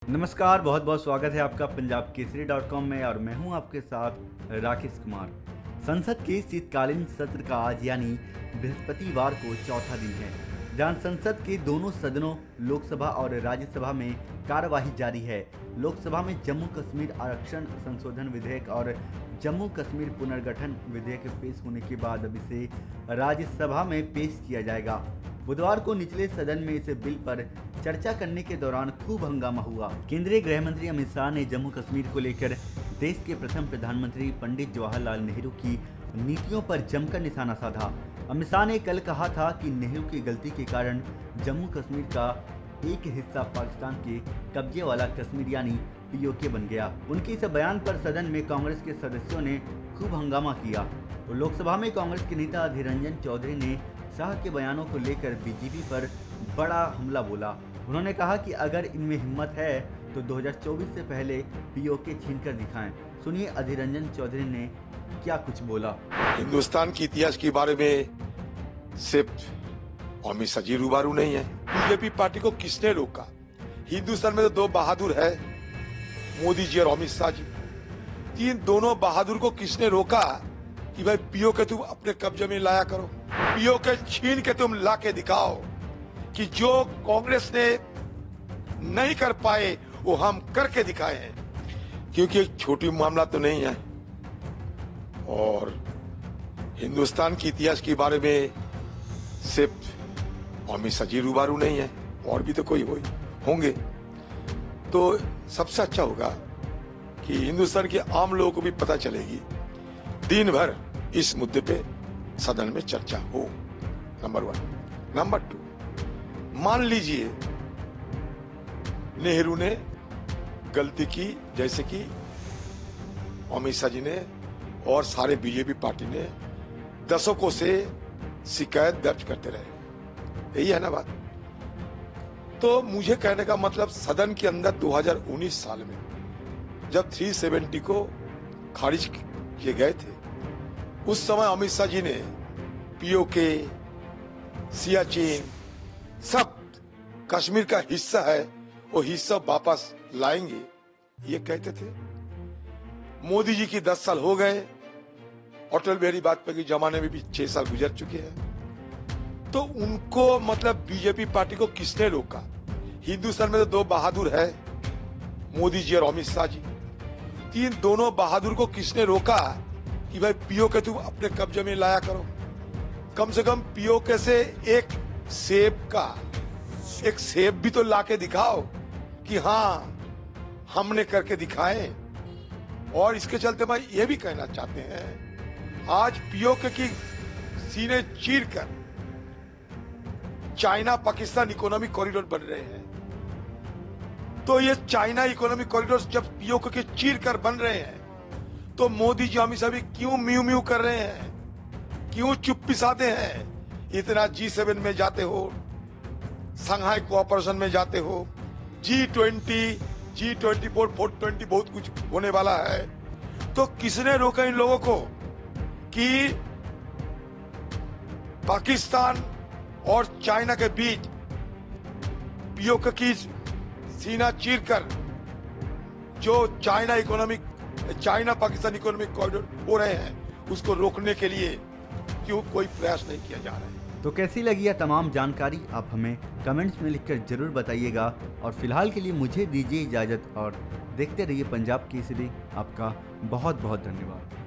नमस्कार, बहुत बहुत स्वागत है आपका पंजाब केसरी.com में और मैं हूं आपके साथ राकेश कुमार। संसद के शीतकालीन सत्र का आज यानी बृहस्पतिवार को चौथा दिन है, जहां संसद के दोनों सदनों लोकसभा और राज्यसभा में कार्यवाही जारी है। लोकसभा में जम्मू कश्मीर आरक्षण संशोधन विधेयक और जम्मू कश्मीर पुनर्गठन विधेयक पेश होने के बाद अब इसे राज्यसभा में पेश किया जाएगा। बुधवार को निचले सदन में इस बिल पर चर्चा करने के दौरान खूब हंगामा हुआ। केंद्रीय गृह मंत्री अमित शाह ने जम्मू कश्मीर को लेकर देश के प्रथम प्रधानमंत्री पंडित जवाहरलाल नेहरू की नीतियों पर जमकर निशाना साधा। अमित शाह ने कल कहा था कि नेहरू की गलती के कारण जम्मू कश्मीर का एक हिस्सा पाकिस्तान के कब्जे वाला कश्मीर यानी पीओके बन गया। उनके इस बयान पर सदन में कांग्रेस के सदस्यों ने खूब हंगामा किया। तो लोकसभा में कांग्रेस के नेता अधीर रंजन चौधरी ने शाह के बयानों को लेकर बीजेपी पर बड़ा हमला बोला। उन्होंने कहा कि अगर इनमें हिम्मत है तो 2024 से पहले पीओके छीनकर दिखाएं। सुनिए अधीर रंजन चौधरी ने क्या कुछ बोला। हिंदुस्तान के इतिहास के बारे में सिर्फ अमित शाह जी रूबरू नहीं है। बीजेपी पार्टी को किसने रोका? हिंदुस्तान में तो दो बहादुर है, मोदी जी और अमित शाह जी। दोनों बहादुर को किसने रोका कि भाई पीओके तुम अपने कब्जे में लाया करो, पीओके छीन के तुम ला के दिखाओ कि जो कांग्रेस ने नहीं कर पाए वो हम करके दिखाए हैं। क्योंकि एक छोटी मामला तो नहीं है और हिंदुस्तान के इतिहास के बारे में सिर्फ अमित शाह जी रूबरू नहीं है, और भी तो कोई होंगे। तो सबसे अच्छा होगा कि हिंदुस्तान के आम लोगों को भी पता चलेगी, दिन भर इस मुद्दे पे सदन में चर्चा हो। नंबर 1। नंबर 2, मान लीजिए नेहरू ने गलती की, जैसे कि अमित शाह जी ने और सारे बीजेपी पार्टी ने दशकों से शिकायत दर्ज करते रहे। यही है ना बात। तो मुझे कहने का मतलब, सदन के अंदर 2019 साल में जब 370 को खारिज किए गए थे, उस समय अमित शाह जी ने पीओके, सियाचिन सब कश्मीर का हिस्सा है, वो हिस्सा वापस लाएंगे, ये कहते थे। मोदी जी की 10 साल हो गए, अटल बिहारी वाजपेयी के जमाने में भी 6 साल गुजर चुके हैं। तो उनको मतलब बीजेपी पार्टी को किसने रोका? हिंदुस्तान में तो दो बहादुर है, मोदी जी और अमित शाह जी। दोनों बहादुर को किसने रोका कि भाई पीओके तुम अपने कब्जे में लाया करो? कम से कम पीओके से एक सेब भी तो लाके दिखाओ कि हाँ हमने करके दिखाए। और इसके चलते मैं ये भी कहना चाहते हैं, आज पीओके की सीने चीरकर चाइना पाकिस्तान इकोनॉमिक कॉरिडोर बन रहे हैं। तो ये चाइना इकोनॉमिक कॉरिडोर जब पीओके के चीरकर बन रहे हैं, तो मोदी जी अमित शाह भी क्यों म्यू म्यू कर रहे हैं, क्यों चुप पिसाते हैं? इतना G7 में जाते हो, संघाई कोऑपरेशन में जाते हो, G20, G24, 420 बहुत कुछ होने वाला है। तो किसने रोका इन लोगों को कि पाकिस्तान और चाइना के बीच पीओके की सीना चीरकर जो चाइना पाकिस्तान इकोनॉमिक कॉरिडोर हो रहे हैं, उसको रोकने के लिए क्यों कोई प्रयास नहीं किया जा रहा है? तो कैसी लगी यह तमाम जानकारी, आप हमें कमेंट्स में लिखकर जरूर बताइएगा। और फिलहाल के लिए मुझे दीजिए इजाज़त और देखते रहिए पंजाब केसरी। आपका बहुत बहुत धन्यवाद।